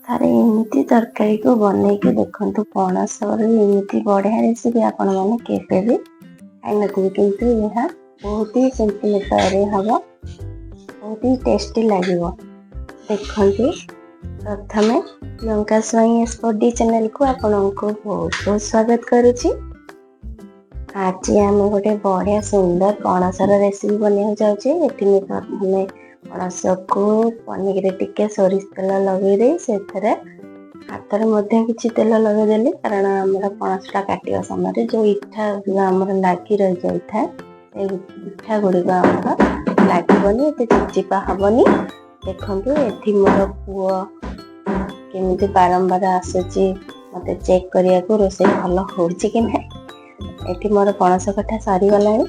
ଥରେ ଏମିତି ତରକାରୀକୁ ବନେଇକି ଦେଖନ୍ତୁ। ପଣସର ଏମିତି ବଢ଼ିଆ ରେସିପି ଆପଣମାନେ କେବେ ବି ଖାଇନଥିବେ, କିନ୍ତୁ ଏହା ବହୁତ ହି ସିମ୍ପଲ୍ ଉପାୟରେ ହେବ, ବହୁତ ହି ଟେଷ୍ଟି ଲାଗିବ। ଦେଖନ୍ତୁ, ପ୍ରଥମେ ଲଙ୍କା ସ୍ୱାଇଁ ଏସ୍ପଡି ଚ୍ୟାନେଲକୁ ଆପଣଙ୍କୁ ବହୁତ ବହୁତ ସ୍ୱାଗତ କରୁଛି। ଆଜି ଆମେ ଗୋଟେ ବଢ଼ିଆ ସୁନ୍ଦର ପଣସର ରେସିପି ବନେଇବାକୁ ଯାଉଛେ। ଏଠି ମୁଁ ପ୍ରଥମେ ପଣସକୁ ପନିକିରେ ଟିକେ ସୋରିଷ ତେଲ ଲଗେଇ ଦେଇ ସେଥିରେ ହାତରେ ମଧ୍ୟ କିଛି ତେଲ ଲଗେଇଦେଲି, କାରଣ ଆମର ପଣସଟା କାଟିବା ସମୟରେ ଯେଉଁ ଇଠା ଆମର ଲାଗି ରହିଯାଇଥାଏ, ସେଇ ଇଠା ଗୁଡ଼ିକ ଆମର ଲାଗିବନି, ଏତେ ଚିପଚିପା ହବନି। ଦେଖନ୍ତୁ, ଏଠି ମୋର ପୁଅ କେମିତି ବାରମ୍ବାର ଆସୁଛି ମୋତେ ଚେକ୍ କରିବାକୁ ରୋଷେଇ ଭଲ ହେଉଛି କି ନାହିଁ। ଏଠି ମୋର ପଣସ କଠା ସରିଗଲାଣି।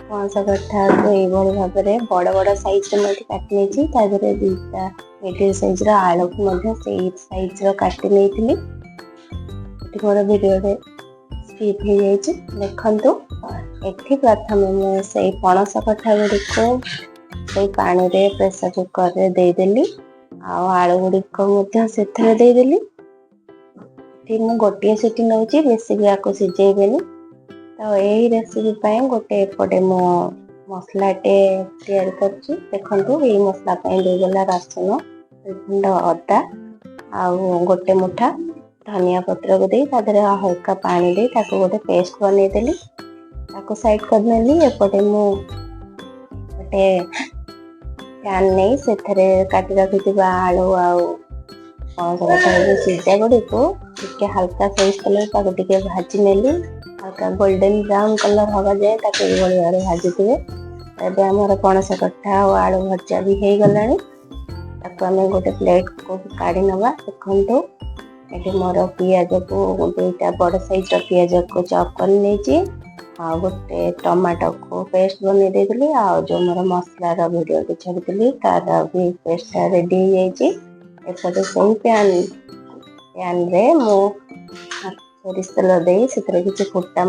ପଣସ କଠାକୁ ଏଇଭଳି ଭାବରେ ବଡ଼ ବଡ଼ ସାଇଜ୍ରେ ମୁଁ ଏଠି କାଟି ନେଇଛି। ତା ଦେହରେ ଦୁଇଟା ମିଡ଼ିୟମ୍ ସାଇଜ୍ର ଆଳୁକୁ ମଧ୍ୟ ସେଇ ସାଇଜ୍ର କାଟି ନେଇଥିଲି। ଏଠି ମୋର ଭିଡ଼ିଓରେ ସ୍କିପ୍ ହେଇଯାଇଛି। ଦେଖନ୍ତୁ, ଏଠି ପ୍ରଥମେ ମୁଁ ସେଇ ପଣସ କଠା ଗୁଡ଼ିକୁ ସେଇ ପାଣିରେ ପ୍ରେସର କୁକରରେ ଦେଇଦେଲି, ଆଉ ଆଳୁ ଗୁଡ଼ିକ ମଧ୍ୟ ସେଥିରେ ଦେଇଦେଲି। ଏଠି ମୁଁ ଗୋଟିଏ ସିଟି ନେଉଛି, ବେଶୀ ବି ଆକୁ ସିଝେଇବେନି। ତ ଏହି ରେସିପି ପାଇଁ ଗୋଟେ ଏପଟେ ମୁଁ ମସଲାଟେ ତିଆରି କରୁଛି। ଦେଖନ୍ତୁ, ଏଇ ମସଲା ପାଇଁ ଦେଇଗଲା ରସୁଣ, ଖଣ୍ଡ ଅଦା ଆଉ ଗୋଟେ ମୁଠା ଧନିଆ ପତ୍ରକୁ ଦେଇ ତା ଦେହରେ ହାଲକା ପାଣି ଦେଇ ତାକୁ ଗୋଟେ ପେଷ୍ଟ ବନେଇଦେଲି। ତାକୁ ସାଇଡ୍ କରିନେଲି। ଏପଟେ ମୁଁ ଗୋଟେ ପ୍ୟାନ୍ ନେଇ ସେଥିରେ କାଟି ରଖିଥିବା ଆଳୁ ଆଉ ପଣସ କଠା ସିଝା ଗୁଡ଼ିକୁ ଟିକେ ହାଲକା ସୋରିଷ ତେଲରେ ତାକୁ ଟିକେ ଭାଜି ନେଲି। ହାଲକା ଗୋଲ୍ଡେନ୍ ବ୍ରାଉନ୍ କଲର୍ ହେବା ଯାଏ ତାକୁ ଏଇଭଳି ଭାବରେ ଭାଜିଥିବେ। ଏବେ ଆମର ପଣସ କଠା ଆଉ ଆଳୁ ଭଜା ବି ହେଇଗଲାଣି। ତାକୁ ଆମେ ଗୋଟେ ପ୍ଲେଟ୍କୁ କାଢ଼ି ନେବା। ଦେଖନ୍ତୁ, ଏଠି ମୋର ପିଆଜକୁ ଦୁଇଟା ବଡ଼ ସାଇଜ୍ର ପିଆଜକୁ ଚପ୍ କରି ନେଇଛି, ଆଉ ଗୋଟେ ଟମାଟୋକୁ ପେଷ୍ଟ ବନେଇ ଦେଇଥିଲି, ଆଉ ଯେଉଁ ମୋର ମସଲାର ଭିଡ଼ିଓଟି ଛାଡ଼ିଥିଲି ତାର ବି ପେଷ୍ଟଟା ରେଡ଼ି ହେଇଯାଇଛି। ଏପଟେ ସେଇ ପ୍ୟାନ୍ରେ ମୁଁ ସୋରିଷ ତେଲ ଦେଇ ସେଥିରେ କିଛି ଫୁଟା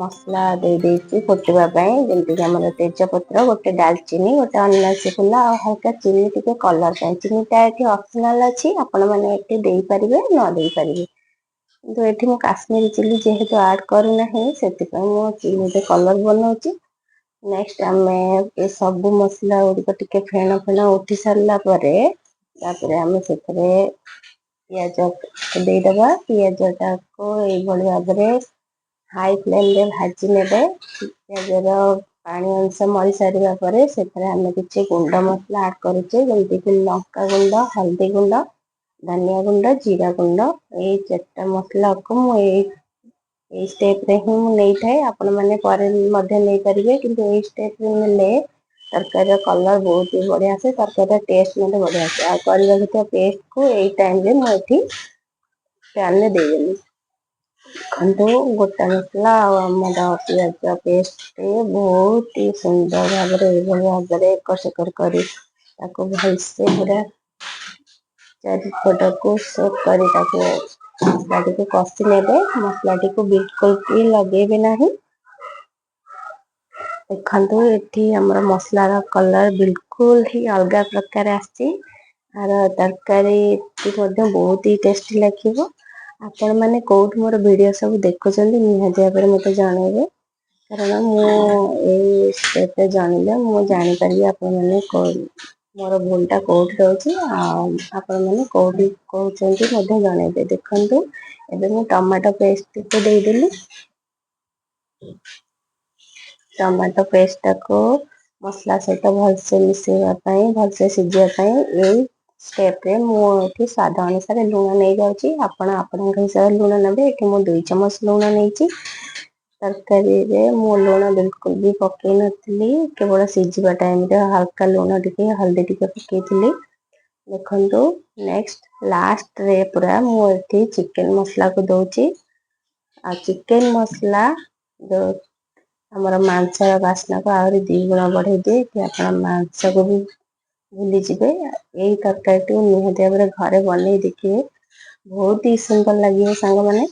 ମସଲା ଦେଇଦେଇଛି ଫୁଟିବା ପାଇଁ, ଯେମିତିକି ଆମର ତେଜପତ୍ର, ଗୋଟେ ଡାଲଚିନି, ଗୋଟେ ଅନାସୀ ଫୁଲ ଆଉ ହାଲକା ଚିନି ଟିକେ କଲର୍ ପାଇଁ। ଚିନିଟା ଏଠି ଅପସନାଲ୍ ଅଛି, ଆପଣମାନେ ଏଠି ଦେଇପାରିବେ ନ ଦେଇପାରିବେ, କିନ୍ତୁ ଏଠି ମୁଁ କାଶ୍ମୀରୀ ଚିଲି ଯେହେତୁ ଆଡ଼୍ କରୁନାହିଁ, ସେଥିପାଇଁ ମୁଁ ଚିନିରେ କଲର୍ ବନାଉଛି। ନେକ୍ସଟ ଆମେ ଏ ସବୁ ମସଲା ଗୁଡ଼ିକ ଟିକେ ଫେଣ ଉଠି ସାରିଲା ପରେ ତାପରେ ଆମେ ସେଥିରେ ପିଆଜ ଦେଇଦେବା। ପିଆଜଟାକୁ ଏଇଭଳି ଭାବରେ ହାଇ ଫ୍ଲେମ୍ରେ ଭାଜି ନେବେ। ପିଆଜର ପାଣି ଅଂଶ ମରି ସାରିବା ପରେ ସେଥିରେ ଆମେ କିଛି ଗୁଣ୍ଡ ମସଲା ଆଡ଼୍ କରୁଛେ, ଯେମିତିକି ଲଙ୍କା ଗୁଣ୍ଡ, ହଳଦୀ ଗୁଣ୍ଡ, ଧନିଆ ଗୁଣ୍ଡ, ଜିରା ଗୁଣ୍ଡ। ଏଇ 4ଟା ମସଲାକୁ ମୁଁ ଏଇ ଷ୍ଟେପ୍ରେ ହିଁ ମୁଁ ନେଇଥାଏ। ଆପଣମାନେ ପରେ ମଧ୍ୟ ନେଇପାରିବେ, କିନ୍ତୁ ଏଇ ଷ୍ଟେପ୍ରେ ନେଲେ ତରକାରୀର କଲର୍ ବହୁତ ହି ବଢ଼ିଆ ଆସେ, ତରକାରୀର ଟେଷ୍ଟ ମଧ୍ୟ ବଢ଼ିଆ ଆସେ। ଆଉ କରି ରଖିଥିବା ପେଷ୍ଟକୁ ଏଇ ଟାଇମ୍ରେ ମୁଁ ଏଠି ପ୍ୟାନ୍ରେ ଦେଇଦେଲି। ଦେଖନ୍ତୁ, ଗୋଟା ମସଲା ଆଉ ଆମର ପିଆଜ ପେଷ୍ଟରେ ବହୁତ ହି ସୁନ୍ଦର ଭାବରେ ଏଇଭଳି ଭାବରେ ଏକର ସେକର କରି ତାକୁ ଭଲସେ ପୁରା ଚାରିପଟକୁ ସେକ୍ କରି ତାକୁ ମସଲାଟିକୁ କଷି ନେବେ। ମସଲାଟିକୁ ବିଲକୁଲ ବି ଲଗେଇବେ ନାହିଁ। ଦେଖନ୍ତୁ, ଏଠି ଆମର ମସଲାର କଲର୍ ବିଲକୁଲ ହିଁ ଅଲଗା ପ୍ରକାର ଆସିଛି। ଆର ତରକାରୀ ମଧ୍ୟ ବହୁତ ହି ଟେଷ୍ଟି ଲାଗିବ। ଆପଣମାନେ କେଉଁଠୁ ମୋର ଭିଡ଼ିଓ ସବୁ ଦେଖୁଛନ୍ତି ନିହାତି ଭାବରେ ମୋତେ ଜଣାଇବେ, କାରଣ ମୁଁ ଏଇ ଷ୍ଟେପ୍ରେ ଜାଣିଲେ ମୁଁ ଜାଣିପାରିବି ଆପଣମାନେ ମୋର ଭୁଲଟା କେଉଁଠି ରହୁଛି, ଆଉ ଆପଣମାନେ କେଉଁଠି କହୁଛନ୍ତି ମଧ୍ୟ ଜଣାଇବେ। ଦେଖନ୍ତୁ, ଏବେ ମୁଁ ଟମାଟୋ ପେଷ୍ଟକୁ ଦେଇଦେଲି। ଟମାଟୋ ପେଷ୍ଟଟାକୁ ମସଲା ସହିତ ଭଲସେ ମିଶାଇବା ପାଇଁ, ଭଲସେ ସିଝିବା ପାଇଁ ଏଇ ଷ୍ଟେପ୍ରେ ମୁଁ ଏଠି ସ୍ୱାଦ ଅନୁସାରେ ଲୁଣ ନେଇଯାଉଛି। ଆପଣ ଆପଣଙ୍କ ହିସାବରେ ଲୁଣ ନେବେ। ଏଠି ମୁଁ 2 ଚାମଚ ଲୁଣ ନେଇଛି। ତରକାରୀରେ ମୁଁ ଲୁଣ ବିଲକୁଲ ବି ପକାଇ ନଥିଲି, କେବଳ ସିଝିବା ଟାଇମ୍ରେ ହାଲକା ଲୁଣ ଟିକେ, ହଳଦୀ ଟିକେ ପକାଇଥିଲି। ଦେଖନ୍ତୁ, ନେକ୍ସଟ ଲାଷ୍ଟରେ ପୁରା ମୁଁ ଏଠି ଚିକେନ୍ ମସଲାକୁ ଦେଉଛି। ଆଉ ଚିକେନ୍ ମସଲା ଆମର ମାଂସର ବାସ୍ନାକୁ ଆହୁରି 2 ଗୁଣ ବଢ଼େଇ ଦିଏ, କି ଆପଣ ମାଂସକୁ ବି ଭୁଲିଯିବେ। ଏଇ ତରକାରୀଟିକୁ ନିହାତି ଭାବରେ ଘରେ ବନେଇ ଦେଖିବେ, ବହୁତ ହି ସୁନ୍ଦର ଲାଗିବ। ସାଙ୍ଗମାନେ,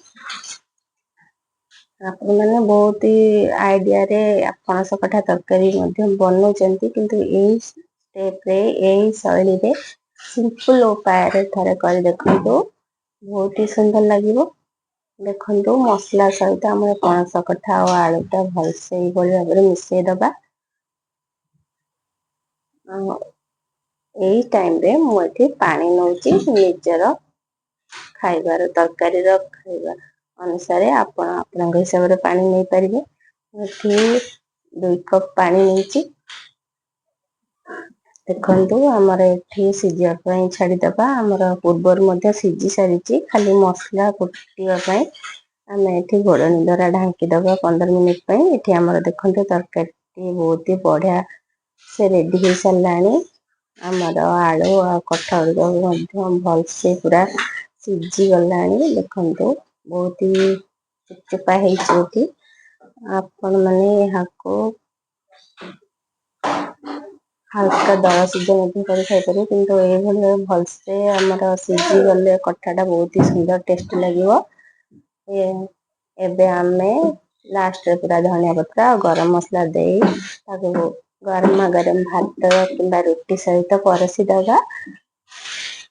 ଆପଣମାନେ ବହୁତ ହି ଆଇଡ଼ିଆରେ ପଣସ କଠା ତରକାରୀ ମଧ୍ୟ ବନାଉଛନ୍ତି, କିନ୍ତୁ ଏଇ ଷ୍ଟେପ୍ରେ, ଏଇ ଶୈଳୀରେ सिंपल उपाय थरे कर देखो बहुत ही सुंदर लगे। देखो मसला सहित आम पणस कठा और आलूटा भलसे भाव में मिसेदबा। यही टाइम रे मुझे पानी नौची निजर खाइबार तरकारी खाइबा अनुसार आपण हिसाब से पानी नहीं पारे। 2 कप पानी नहीं देखु आमर ये सीझापी छाड़ीदबा आमर पूर्वर सीझी सारी खाली मसला कुटापी आम ये घोड़ द्वारा ढांकीदबा 15 मिनिट ये आमर देखो तरकारी बहुत ही बढ़िया से रेडी हो सारा। आमर आलू आ कठा भलसे पूरा सीझी गला देखु बहुत ही चुपचुपा होती। आपण मैंने यहाँ को हल्का दला सीझन कर खाईपर कि भलसे आमर सीझी गले कठाटा बहुत ही सुंदर टेस्ट लगे। एबे आमे लास्ट पूरा धनिया पत्ता गरम मसला दे गरम गरम भात कि रुटी सहित परसी दबा।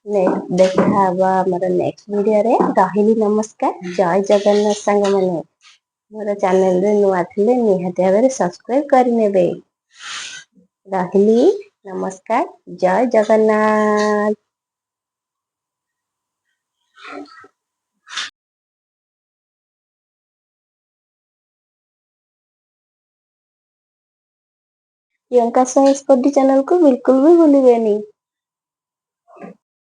देखा हमारा नेक्स्ट वीडियो रे। रही नमस्कार, जय जगन्नाथ सांग मैंने मोर चैनल रे नुआ थिले निहाती भाव सब्सक्राइब करने। रही नमस्कार, जय जगन्नाथ। प्रियंका साइंस चैनल को बिल्कुल भी भूलिएगा नहीं।